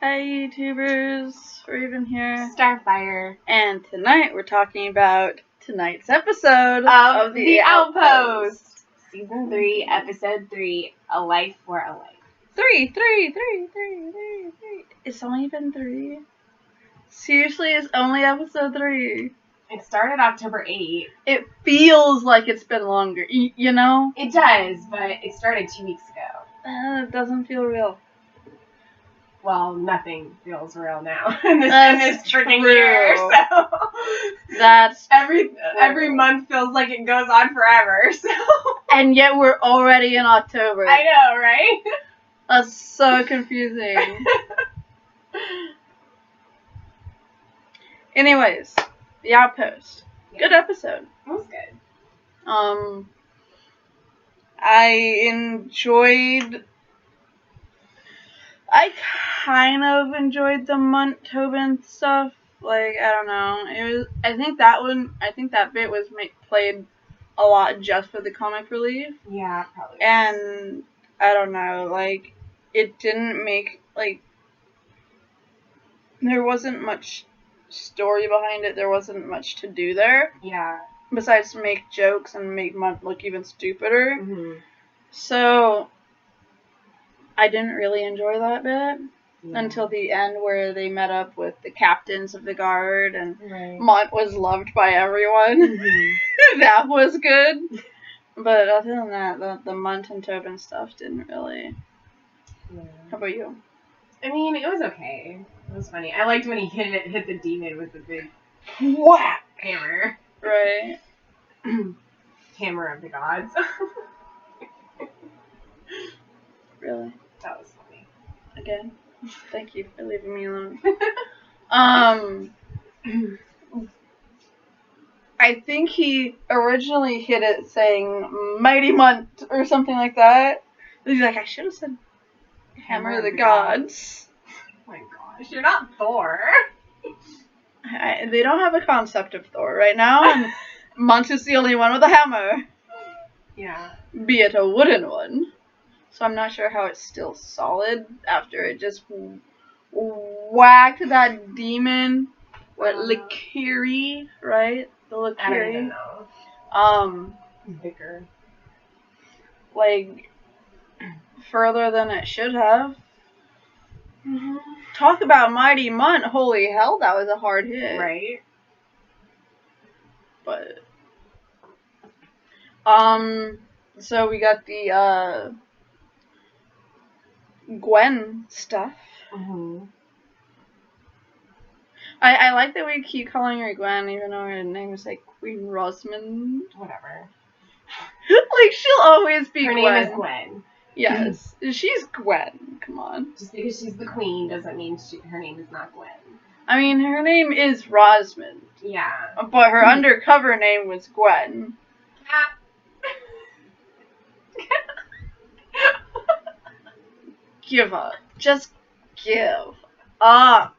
Hi YouTubers, we're even here. Starfire. And tonight we're talking about tonight's episode of the Outpost. Season 3, Episode 3, A Life for a Life. Three. It's only been 3. Seriously, it's only episode 3. It started October 8th. It feels like it's been longer, you know? It does, but it started 2 weeks ago. It doesn't feel real. Well, nothing feels real now in this freaking true. year. So That's every month feels like it goes on forever. So and yet we're already in October. I know, right? That's so confusing. Anyways, the Outpost. Yeah. Good episode. It was good. I kind of enjoyed the Munt Tobin stuff. Like, I don't know. I think that bit was played a lot just for the comic relief. Yeah, probably. And I don't know, like, it didn't make, like, there wasn't much story behind it. There wasn't much to do there. Yeah. Besides make jokes and make Munt look even stupider. Mm-hmm. So I didn't really enjoy that bit until the end where they met up with the captains of the guard and Munt was loved by everyone. Mm-hmm. That was good. But other than that, the Munt and Tobin stuff didn't really. Yeah. How about you? I mean, it was okay. It was funny. I liked when he hit the demon with the big whack hammer. Right. Hammer of the gods. Really? That was funny. Again? Thank you for leaving me alone. I think he originally hit it saying Mighty Munt or something like that. He's like, I should have said Hammer of the Gods. Oh my gosh, you're not Thor. They don't have a concept of Thor right now, and Munt is the only one with a hammer. Yeah. Be it a wooden one. So I'm not sure how it's still solid after it just whacked that demon. What, Likiri, right? The Likiri. I don't even know. Vicar. Like, further than it should have. Mm-hmm. Talk about Mighty Munt. Holy hell, that was a hard hit. Right. But, so we got the, Gwen stuff. Mm-hmm. I like that we keep calling her Gwen, even though her name is like Queen Rosamund. Whatever. Like, she'll always be Her Gwen. name is Gwen. Yes. She's Gwen. Come on. Just because she's the queen doesn't mean her name is not Gwen. I mean, her name is Rosamund. Yeah. But her undercover name was Gwen. Give up. Just give up.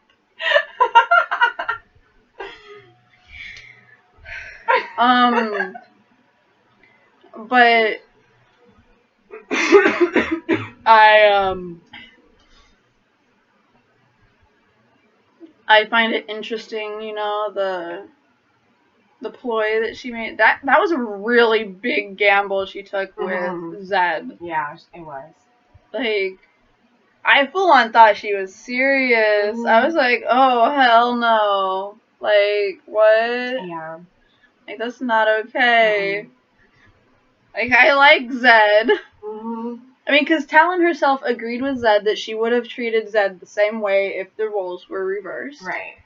But I find it interesting, you know, the ploy that she made. That was a really big gamble she took with Zed. Yeah, it was. Like, I full on thought she was serious. I was like, oh, hell no. Like, what? Yeah. Like, that's not okay. Like, I like Zed. I mean, because Talon herself agreed with Zed that she would have treated Zed the same way if the roles were reversed. Right.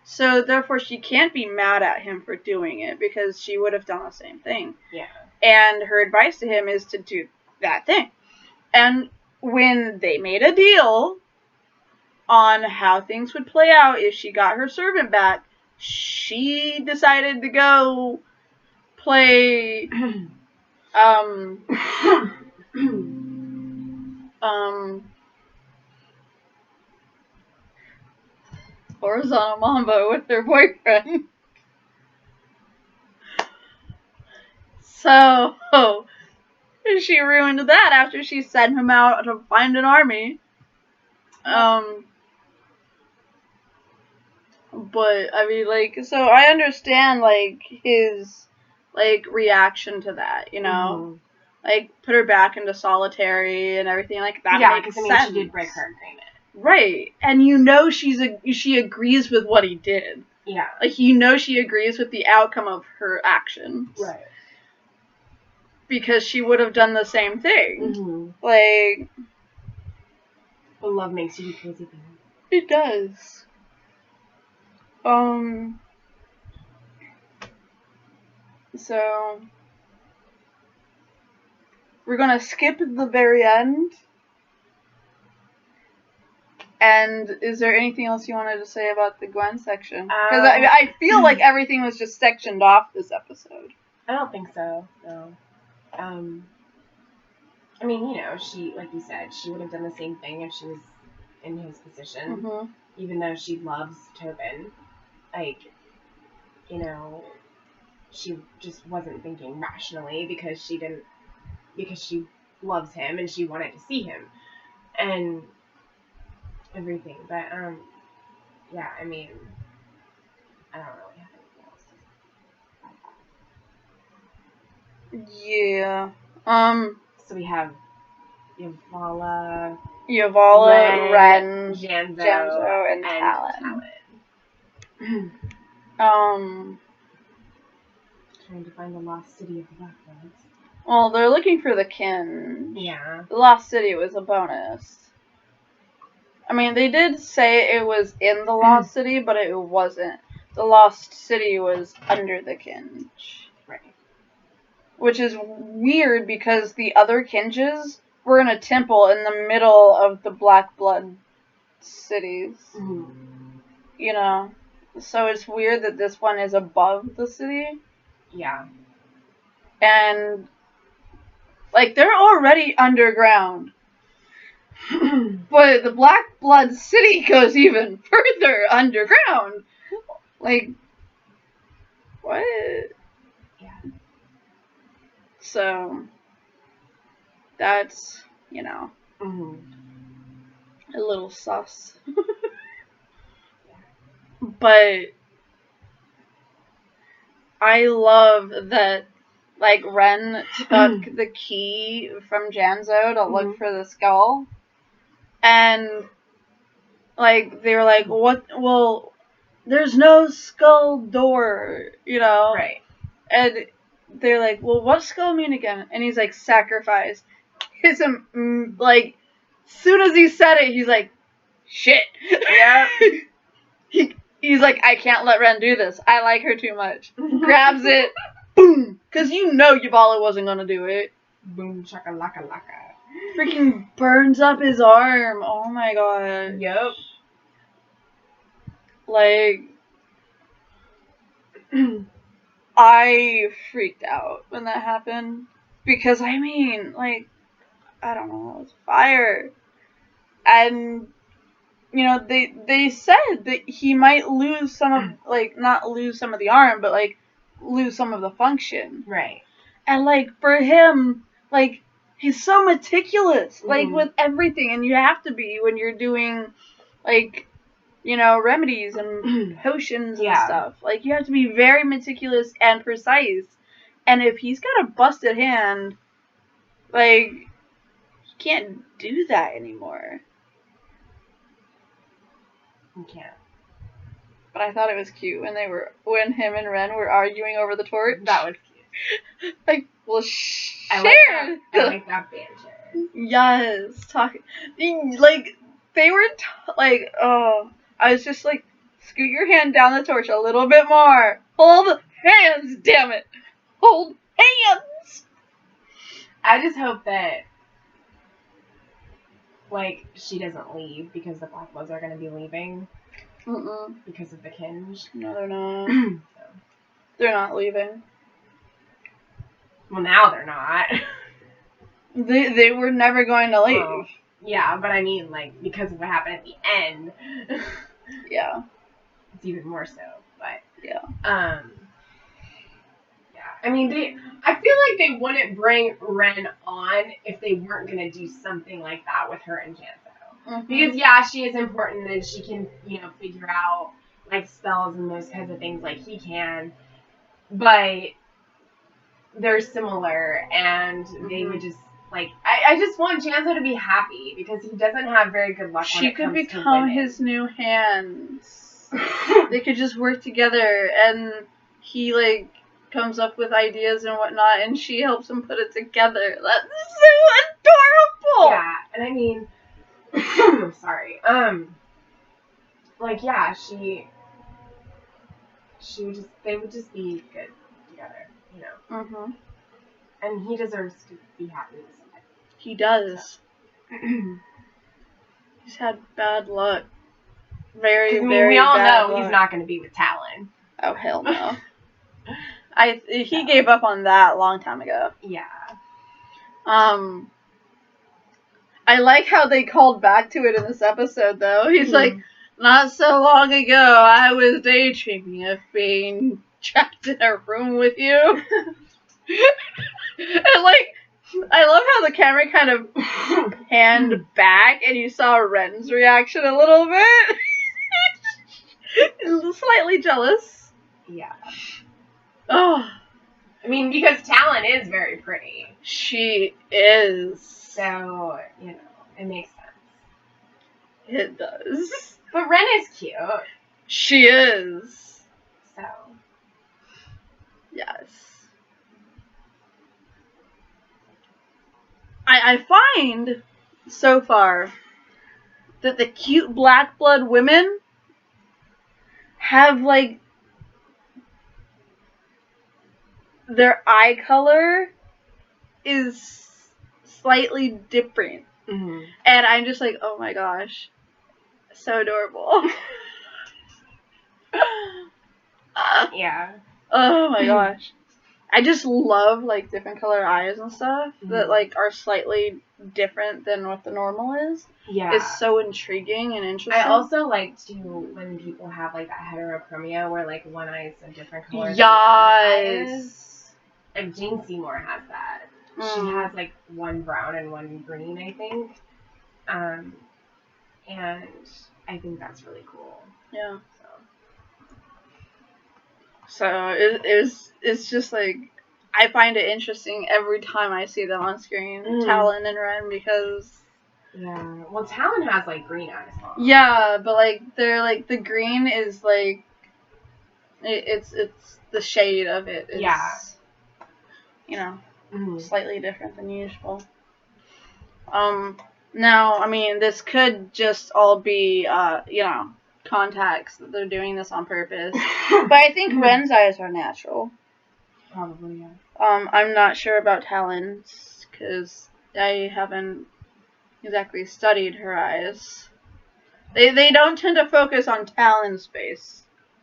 So, therefore, she can't be mad at him for doing it because she would have done the same thing. Yeah. And her advice to him is to do that thing. And when they made a deal on how things would play out if she got her servant back, she decided to go play horizontal mambo with her boyfriend. So she ruined that after she sent him out to find an army. But, I mean, like, so I understand, like, his, like, reaction to that, you know? Like, put her back into solitary and everything like that. Yeah, makes because, sense. she did break her agreement. Right. And you know she agrees with what he did. Yeah. Like, you know she agrees with the outcome of her actions. Right. Because she would have done the same thing. Like... But love makes you do crazy things. It does. So... We're gonna skip the very end. And is there anything else you wanted to say about the Gwen section? Because I feel like everything was just sectioned off this episode. I don't think so, no. I mean, you know, she, like you said, she would have done the same thing if she was in his position. Even though she loves Tobin. Like, you know, she just wasn't thinking rationally because she loves him and she wanted to see him. And everything. But, yeah, I mean, I don't really have anything else to say. Yeah. So we have Yavala, Ren, Janzo, and Talon. Trying to find the lost city of the Blackbloods. Well, they're looking for the kin. Yeah. The lost city was a bonus. I mean, they did say it was in the lost city, but it wasn't. The lost city was under the Kinj. Right. Which is weird because the other Kinjes were in a temple in the middle of the Black Blood cities. You know? So it's weird that this one is above the city. Yeah. And, like, they're already underground. But the Black Blood city goes even further underground. Like, what? Yeah. So, that's, you know, a little sus. But I love that, like, Ren took the key from Janzo to look for the skull. And, like, they were like, what? Well, there's no skull door, you know? Right. And they're like, well, what's skull mean again? And he's like, sacrifice. His, like, soon as he said it, he's like, shit. Yep. He's like, I can't let Ren do this. I like her too much. Grabs it. Boom. Because you know Yavala wasn't going to do it. Boom, shakalaka laka. Freaking burns up his arm. Oh my god. Yep. Like, I freaked out when that happened. Because, I mean, like, I don't know, it was fire. And, you know, they said that he might lose some of, like, not lose some of the arm, but, like, lose some of the function. Right. And, like, for him, like, he's so meticulous, like, with everything. And you have to be when you're doing, like, you know, remedies and potions and stuff. Like, you have to be very meticulous and precise. And if he's got a busted hand, like, he can't do that anymore. You can't. But I thought it was cute when him and Ren were arguing over the torch. That was cute. Like, well, share. I like that banter. Yes, like, they were like, oh, I was just like, scoot your hand down the torch a little bit more. Hold hands, damn it. Hold hands. I just hope that, like, she doesn't leave because the Blackbloods are going to be leaving. Because of the Kinj. No, they're not. They're not leaving. Well, now they're not. They were never going to leave. Well, yeah, but I mean, like, because of what happened at the end. Yeah. It's even more so, but. Yeah. Yeah, I mean, I feel like they wouldn't bring Ren on if they weren't going to do something like that with her and Janzo. Because, yeah, she is important and she can, you know, figure out like spells and those kinds of things like he can, but they're similar, and they would just like I just want Janzo to be happy because he doesn't have very good luck. She could become his new hands. They could just work together, and he like comes up with ideas and whatnot, and she helps him put it together. That's so adorable. Yeah, and I mean, sorry, like yeah, they would just be good together, you know. Mhm. And he deserves to be happy with somebody. He does. So. He's had bad luck. Very, very we all bad know luck. He's not going to be with Talon. Oh hell no. He gave up on that a long time ago. Yeah. I like how they called back to it in this episode though. He's like, not so long ago I was daydreaming of being trapped in a room with you. And like, I love how the camera kind of panned back and you saw Ren's reaction a little bit. Slightly jealous. Yeah. Oh. I mean, because Talon is very pretty. She is. So, you know, it makes sense. It does. But Ren is cute. She is. So. Yes. I find, so far, that the cute black blood women have, like, their eye color is slightly different. Mm-hmm. And I'm just like, oh my gosh. So adorable. Yeah. Oh my gosh. I just love, like, different color eyes and stuff that, like, are slightly different than what the normal is. Yeah. It's so intriguing and interesting. I also like to when people have, like, that heterochromia where, like, one eye is a different color than Yes. the other is. Like, Jane Seymour has that. She has, like, one brown and one green, I think. And I think that's really cool. Yeah. So it's just like, I find it interesting every time I see them on screen, Talon and Ren, because... Yeah. Well, Talon has, like, green eyes. Huh? Yeah, but, like, they're, like, the green is, like, it's the shade of it is, you know, slightly different than usual. Now, I mean, this could just all be, you know, contacts that they're doing this on purpose. But I think Ren's eyes are natural. Probably, yeah. I'm not sure about Talon's, because I haven't exactly studied her eyes. They don't tend to focus on Talon's face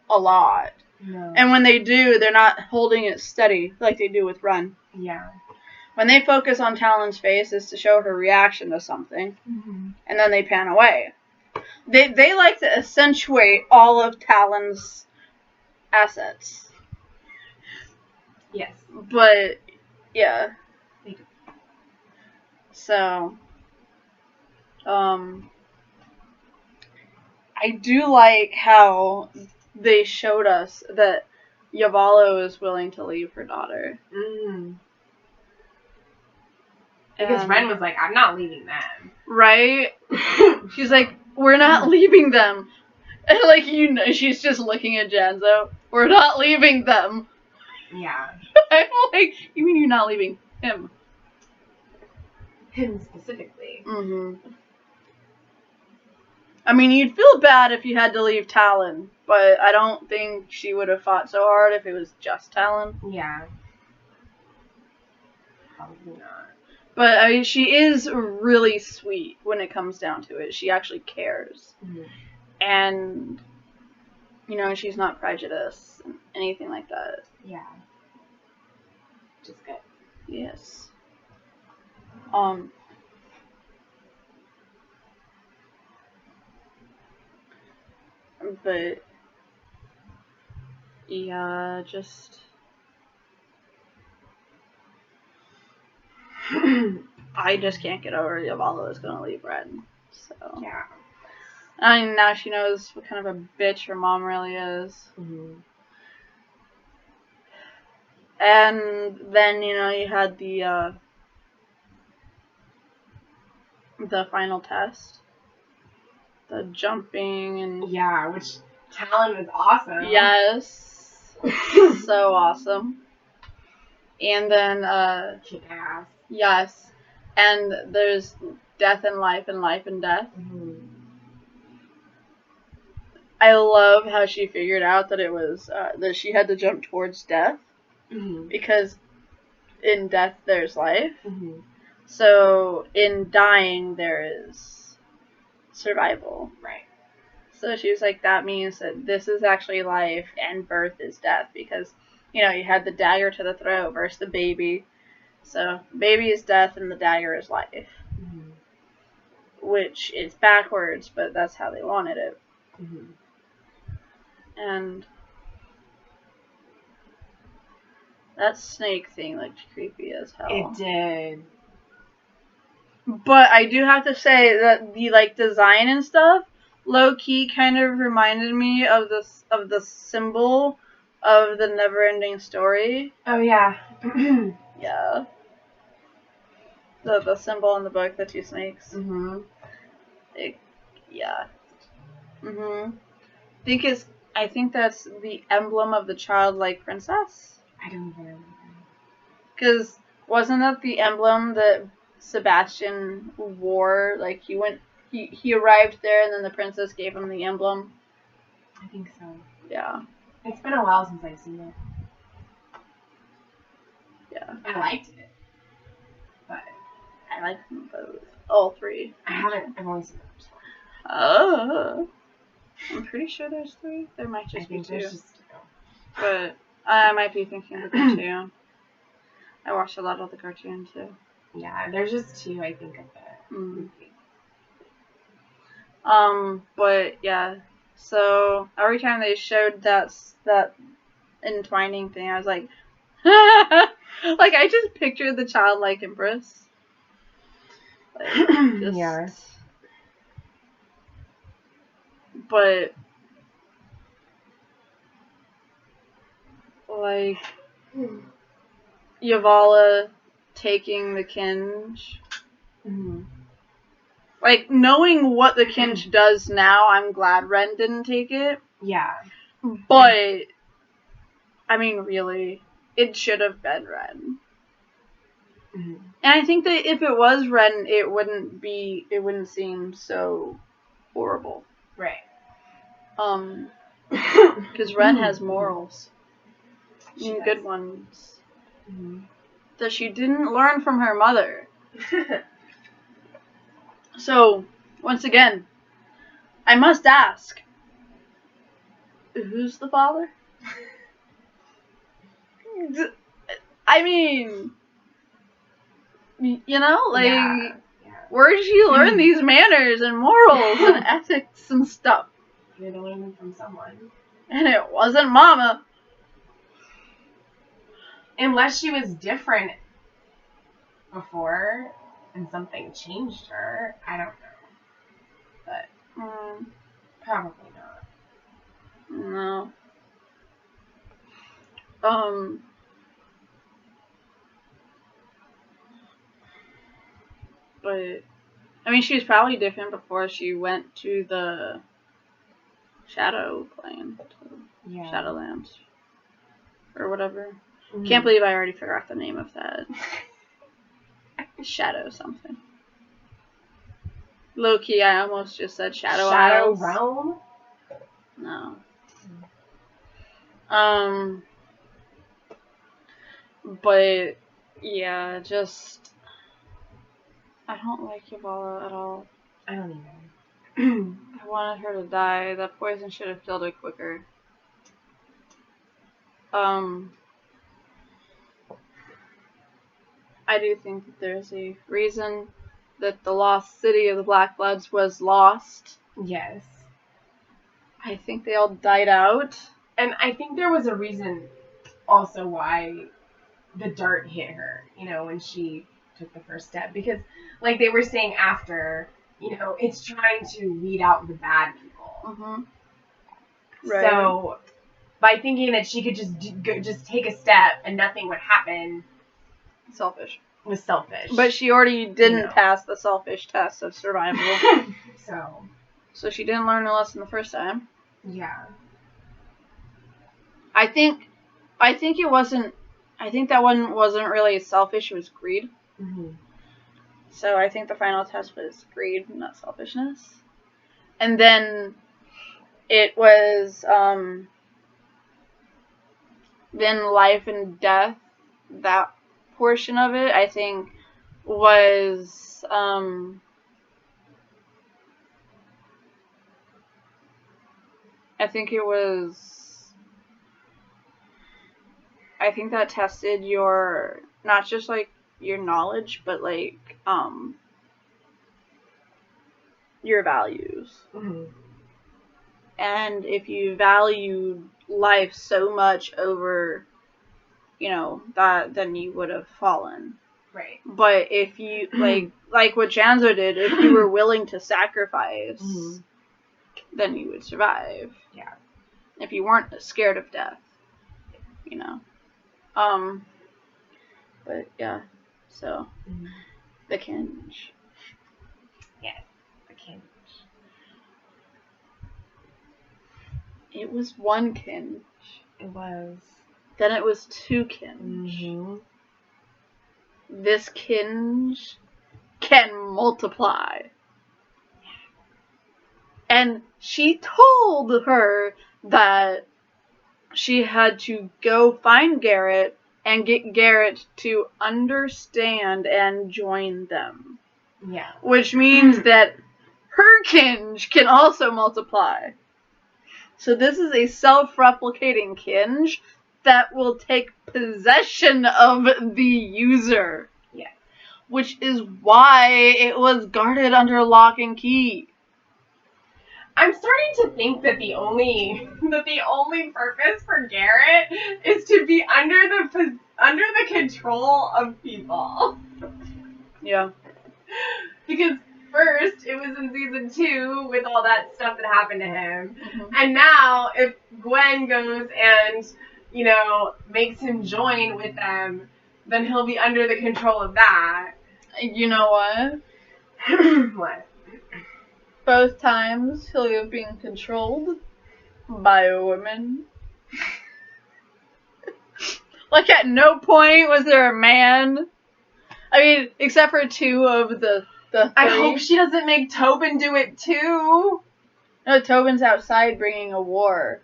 a lot. No. And when they do, they're not holding it steady like they do with Ren. Yeah. When they focus on Talon's face, it's to show her reaction to something. And then they pan away. They like to accentuate all of Talon's assets. Yes. But, yeah. They do. So, I do like how they showed us that Yavallo is willing to leave her daughter. Because Ren was like, I'm not leaving them. Right? She's like, we're not leaving them. And like, you know, she's just looking at Janzo. We're not leaving them. Yeah. I'm like, you mean you're not leaving him? Him specifically. I mean, you'd feel bad if you had to leave Talon, but I don't think she would have fought so hard if it was just Talon. Yeah. Probably not. But, I mean, she is really sweet when it comes down to it. She actually cares. And, you know, she's not prejudiced, anything like that. Yeah. Which is good. Yes. But, yeah, just... I just can't get over Yavallo is going to leave Ren. So. Yeah. I mean, now she knows what kind of a bitch her mom really is. Mm-hmm. And then, you had the final test. The jumping and... Yeah, which Talon was awesome. Yes. So awesome. And then, kick ass. Yes. And there's death and life and life and death. Mm-hmm. I love how she figured out that it was, that she had to jump towards death. Mm-hmm. Because in death there's life. Mm-hmm. So in dying there is survival. Right. So she was like, that means that this is actually life and birth is death. Because, you had the dagger to the throat versus the baby. So baby is death and the dagger is life. Mm-hmm. Which is backwards, but that's how they wanted it. Mm-hmm. And that snake thing looked creepy as hell. It did. But I do have to say that the design and stuff, low key, kind of reminded me of the symbol of the Never-Ending Story. Oh yeah. Yeah. The symbol in the book, the two snakes. Mm-hmm. Yeah. Mm-hmm. I think that's the emblem of the childlike princess. I don't even know. Because wasn't that the emblem that Sebastian wore? Like he arrived there and then the princess gave him the emblem. I think so. Yeah. It's been a while since I've seen it. Yeah. I liked it. But I like them both. All three. I've only seen the first one. Oh. I'm pretty sure there's three. There might just be two. There's just two. But I might be thinking of the cartoon. I watched a lot of the cartoon too. Yeah, there's just two, I think, of the movie. But yeah. So every time they showed that entwining thing, I was like, like I just pictured the childlike empress. Like, Yeah. But like Yavala taking the Kinge. Mm-hmm. Like, knowing what the Kinge does now, I'm glad Ren didn't take it. Yeah. But, I mean, really, it should have been Ren. Mm-hmm. And I think that if it was Ren, it wouldn't seem so horrible. Right. Because Ren has morals. And good ones. Mm-hmm. That she didn't learn from her mother. So, once again, I must ask, who's the father? I mean, Yeah. where did you learn these manners and morals and ethics and stuff? You had to learn them from someone. And it wasn't Mama. Unless she was different before and something changed her. I don't know. But probably not. No. But, I mean, she was probably different before she went to the Shadow Plane. Yeah. Shadowlands. Or whatever. Mm-hmm. Can't believe I already forgot the name of that. Shadow something. Low-key, I almost just said Shadow Isles. Realm? No. But, yeah, just... I don't like Yavala at all. I don't either. I wanted her to die. That poison should have killed her quicker. I do think that there's a reason that the lost city of the Black Bloods was lost. Yes. I think they all died out. And I think there was a reason also why the dart hit her, when she took the first step. Because, like they were saying after, you know, it's trying to weed out the bad people. Mm-hmm. Right. So, by thinking that she could just take a step and nothing would happen, selfish. Was selfish. But she already didn't pass the selfish test of survival. So she didn't learn a lesson the first time. Yeah. I think it wasn't. I think that one wasn't really selfish. It was greed. Mm-hmm. So I think the final test was greed, not selfishness. And then it was then life and death. That portion of it, I think, was I think that tested your, not just like your knowledge, but like your values. Mm-hmm. And if you valued life so much over, you know, that, then you would have fallen. Right. But if you like what Janzo did, if you were willing to sacrifice, mm-hmm. then you would survive. Yeah. If you weren't scared of death, you know. But yeah, so the Kinge. Yes, the Kinge. It was one Kinge. It was. Then it was two Kinge. Mm-hmm. This Kinge can multiply. And she told her that she had to go find Garrett and get Garrett to understand and join them. Yeah. Which means that her Kinge can also multiply. So this is a self-replicating Kinge that will take possession of the user. Yeah. Which is why it was guarded under lock and key. I'm starting to think that the only purpose for Garrett is to be under the control of people. Yeah. Because first it was in season 2 with all that stuff that happened to him, mm-hmm. and now if Gwen goes and, you know, makes him join with them, then he'll be under the control of that. You know what? What? Both times he'll have been controlled by a woman. Like at no point was there a man. I mean, except for 2 of the 3. I hope she doesn't make Tobin do it too. No, Tobin's outside bringing a war.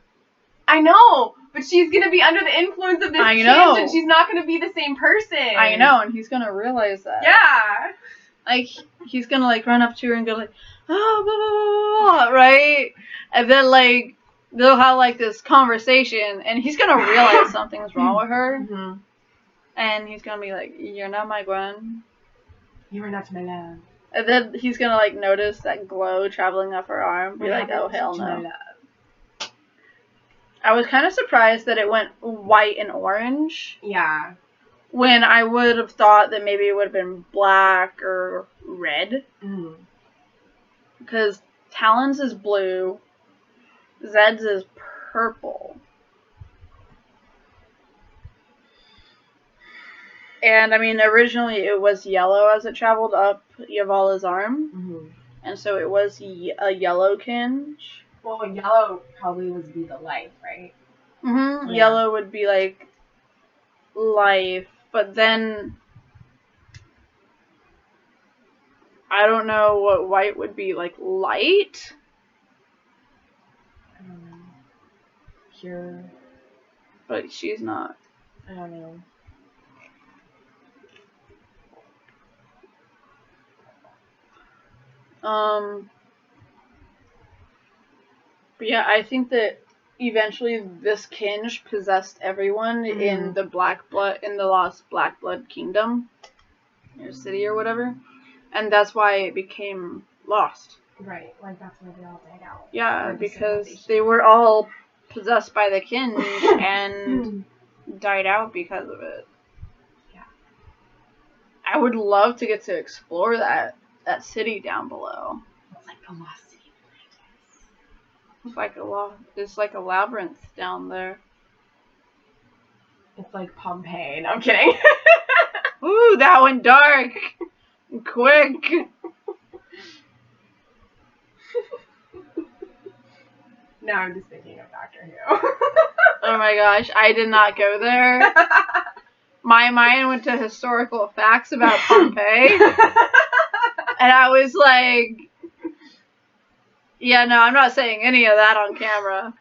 I know, but she's gonna be under the influence of this Kinge, and she's not gonna be the same person. I know, and he's gonna realize that. Yeah. Like, he's gonna, like, run up to her and go, like, oh, blah, blah, blah, blah, right? And then, like, they'll have, like, this conversation, and he's gonna realize something's wrong with her. Mm-hmm. And he's gonna be like, you're not my Gwen. You are not my love. And then he's gonna, like, notice that glow traveling up her arm. Be like, oh, hell no. I was kind of surprised that it went white and orange. Yeah. When I would have thought that maybe it would have been black or red. Mm. Because Talon's is blue. Zed's is purple. And, I mean, originally it was yellow as it traveled up Yavala's arm. Mm-hmm. And so it was a yellow Kinge. Well, yellow probably would be the life, right? Mm-hmm. Yeah. Yellow would be, like, life. But then I don't know what white would be, like, light? I don't know. Pure. But she's not. I don't know. But yeah, I think that eventually this Kinge possessed everyone in the Lost Black Blood Kingdom, or city or whatever, and that's why it became lost. Right, like that's why they all died out. Yeah, because they were all possessed by the Kinge and died out because of it. Yeah. I would love to get to explore that. that city down below. It's like the lost city. It's like a labyrinth down there. It's like Pompeii. No, I'm kidding. Ooh, that went dark. Quick. Now I'm just thinking of Doctor Who. Oh my gosh, I did not go there. My mind went to historical facts about Pompeii. And I was like, yeah, no, I'm not saying any of that on camera.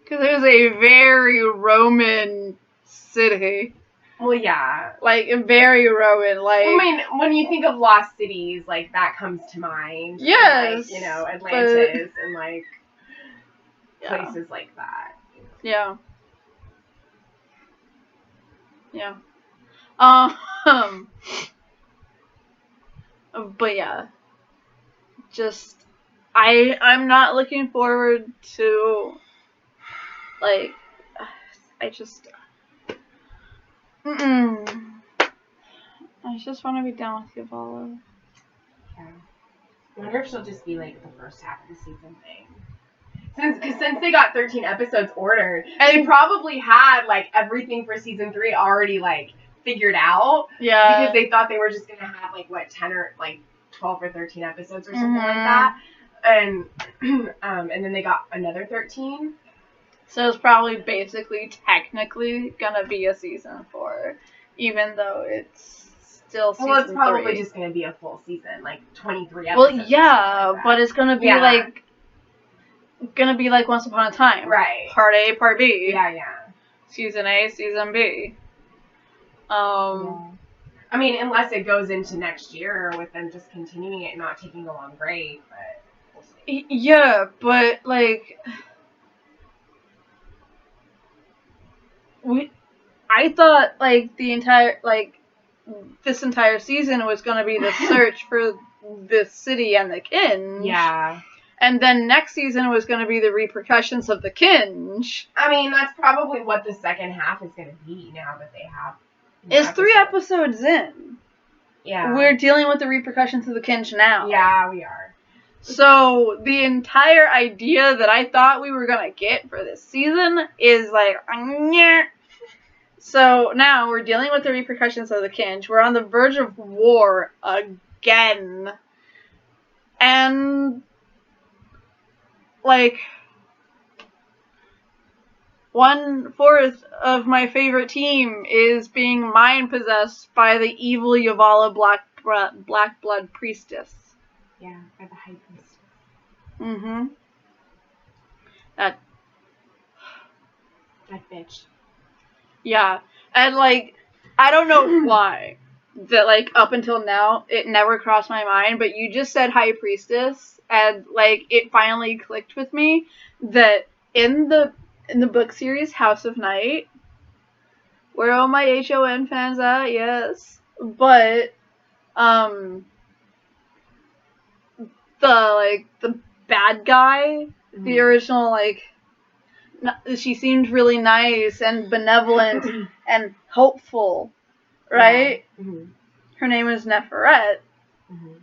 Because it was a very Roman city. Well, yeah. Like, very Roman. Like, I mean, when you think of lost cities, like, that comes to mind. Yes. And, like, Atlantis and, like, yeah. places like that. Yeah. Yeah. But yeah. Just, I'm not looking forward to, like, I just want to be done with Yuvala. Yeah. I wonder if she'll just be like the first half of the season thing. Since they got 13 episodes ordered, and they probably had like everything for season 3 already like figured out. Yeah. Because they thought they were just gonna have like what 10 or like 12 or 13 episodes or something like that, and then they got another 13. So it's probably basically technically gonna be a season 4, even though it's still season 3. Well, it's probably just gonna be a full season, like 23 episodes. Well, yeah, but it's gonna be like Once Upon a Time. Right. Part A, Part B. Yeah. Season A, Season B. Yeah. I mean, unless it goes into next year with them just continuing it and not taking a long break, but we'll see. Yeah, but like I thought like this entire season was gonna be the search for the city and the Kinge. Yeah. And then next season was gonna be the repercussions of the Kinge. I mean, that's probably what the second half is gonna be now that they have. It's 3 episodes in. Yeah. We're dealing with the repercussions of the Kinge now. Yeah, we are. So the entire idea that I thought we were gonna get for this season is like, nyeh. So now we're dealing with the repercussions of the Kinge. We're on the verge of war again. And, like, 1/4 of my favorite team is being mind-possessed by the evil Yuvala Blackblood priestess. Yeah, by the High Priestess. Mm-hmm. That bitch. Yeah, and like, I don't know why that like up until now it never crossed my mind, but you just said High Priestess, and like it finally clicked with me that in the book series House of Night, where all my HON fans at, yes, but the bad guy, the original like. She seemed really nice and benevolent and hopeful, right? Yeah. Mm-hmm. Her name is Neferet, mm-hmm.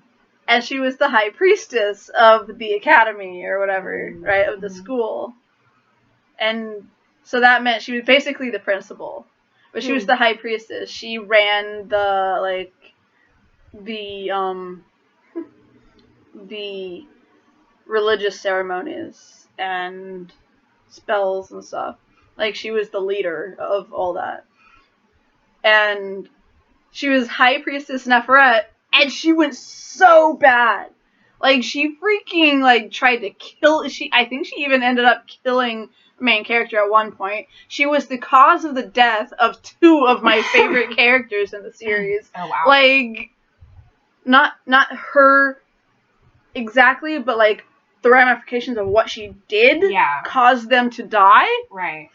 and she was the High Priestess of the academy or whatever, right, of the school. And so that meant she was basically the principal, but she was the High Priestess. She ran the religious ceremonies and spells and stuff. Like, she was the leader of all that. And she was High Priestess Neferet, and she went so bad. Like, she freaking, like, tried to kill... I think she even ended up killing the main character at one point. She was the cause of the death of 2 of my favorite characters in the series. Oh, wow. Like, not her exactly, but, like, the ramifications of what she did caused them to die. Right.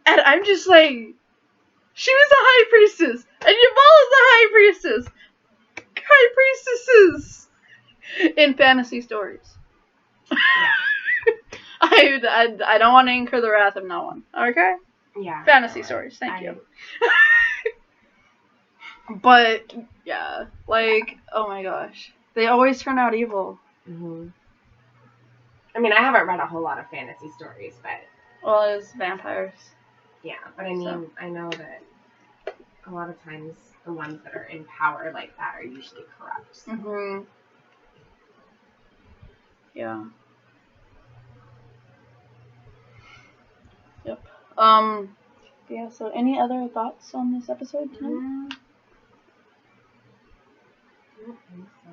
And I'm just like, she was a High Priestess, and Yuvala's a High Priestess. High Priestesses in fantasy stories. I don't want to incur the wrath of no one. Okay? Yeah. Fantasy stories. Thank you. But yeah, like, oh my gosh, they always turn out evil. Mm-hmm. I mean, I haven't read a whole lot of fantasy stories, but Well, it's vampires. yeah, but I mean, I know that a lot of times the ones that are in power like that are usually corrupt. So. Mm-hmm. Yeah. Yep. Yeah, so any other thoughts on this episode tonight? I don't think so.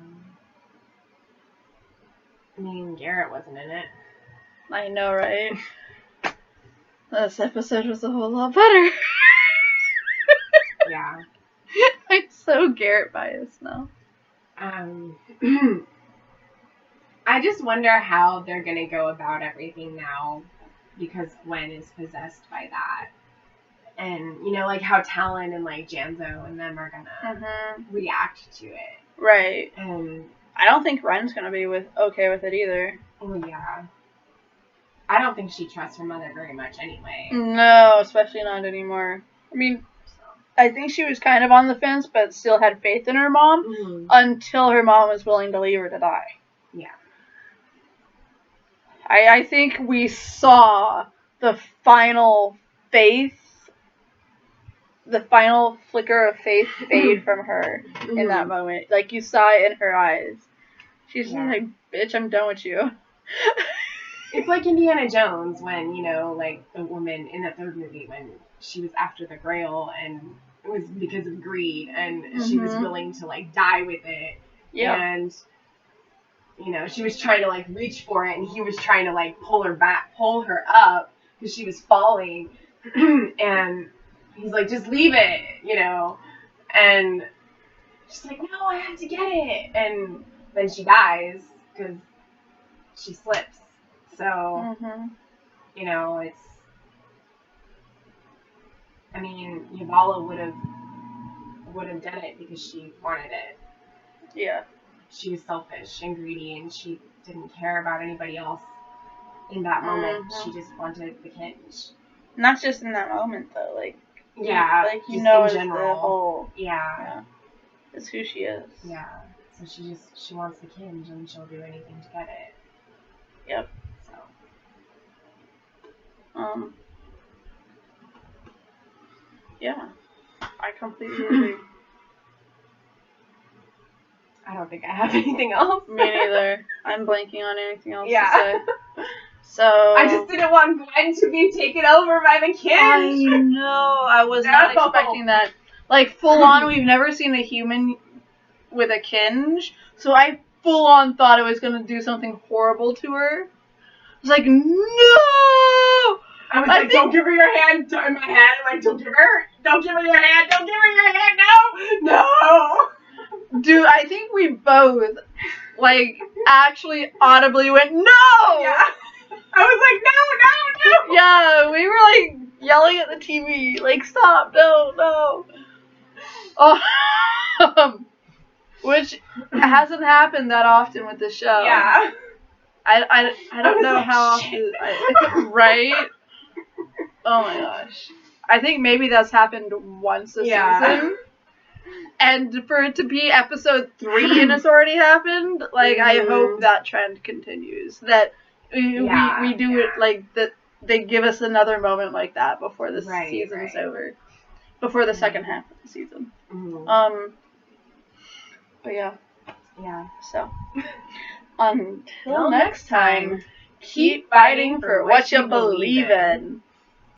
I mean, Garrett wasn't in it. I know, right? This episode was a whole lot better. Yeah. I'm so Garrett biased now. I just wonder how they're gonna go about everything now, because Gwen is possessed by that. And, you know, like how Talon and like Janzo and them are gonna react to it. Right. And I don't think Ren's gonna be okay with it either. Oh yeah. I don't think she trusts her mother very much anyway. No, especially not anymore. I mean, I think she was kind of on the fence, but still had faith in her mom until her mom was willing to leave her to die. Yeah. I think we saw the final flicker of faith fade from her in that moment. Like, you saw it in her eyes. She's like, bitch, I'm done with you. It's like Indiana Jones when, you know, like the woman in the third movie when she was after the Grail and it was because of greed and she was willing to like die with it. Yeah. And, you know, she was trying to like reach for it and he was trying to like pull her up because she was falling. And he's like, just leave it, you know. And she's like, no, I have to get it. And then she dies because she slips. So, you know, it's, I mean, Yuvala would have done it because she wanted it. Yeah. She was selfish and greedy and she didn't care about anybody else in that moment. She just wanted the Kinge. Not just in that moment, though. Like, yeah, like, you know, in general. The whole, yeah. It's who she is. Yeah. So she wants the Kinge and she'll do anything to get it. Yep. Yeah, I completely agree. I don't think I have anything else. Me neither. I'm blanking on anything else to say. So I just didn't want Gwen to be taken over by the Kinge. I know. I was not expecting that. Like, full on, we've never seen a human with a Kinge, so I full on thought it was going to do something horrible to her. I was like, no! I was like, don't give her your hand. In my head, like, don't give her your hand. Don't give her your hand. No. Dude, I think we both, like, actually audibly went, no! Yeah. I was like, no. Yeah, we were, like, yelling at the TV, like, stop, no. Oh, which hasn't happened that often with the show. Yeah. I don't know how often. Right? Oh my gosh. I think maybe that's happened once a season. And for it to be episode 3 and it's already happened, like, I hope that trend continues. That we do it, like, that they give us another moment like that before the season's over. Before the second half of the season. But yeah. So, until next time, keep fighting for what you believe in.